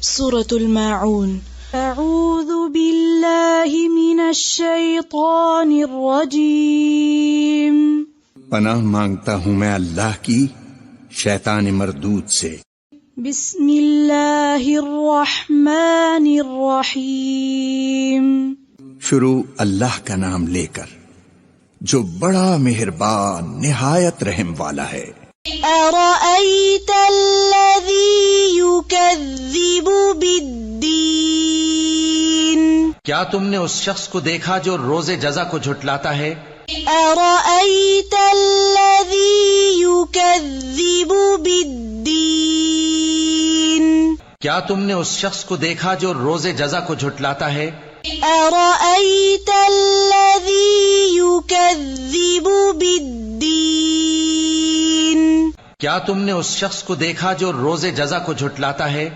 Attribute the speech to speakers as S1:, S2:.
S1: سورة الماعون۔ اعوذ باللہ من الشیطان الرجیم۔
S2: پناہ مانگتا ہوں میں اللہ کی شیطان مردود سے۔
S1: بسم اللہ الرحمن الرحیم۔
S2: شروع اللہ کا نام لے کر جو بڑا مہربان نہایت رحم والا ہے۔
S1: ارأیت الذی یکذب بالدین۔
S3: کیا تم نے اس شخص کو دیکھا جو روز جزا کو جھٹلاتا ہے؟
S1: ارأیت الذی یکذب بالدین۔
S3: کیا تم نے اس شخص کو دیکھا جو روز جزا کو جھٹلاتا ہے؟
S1: ارأیت الذی یکذب بالدین۔
S3: کیا تم نے اس شخص کو دیکھا جو روز جزا کو جھٹلاتا ہے؟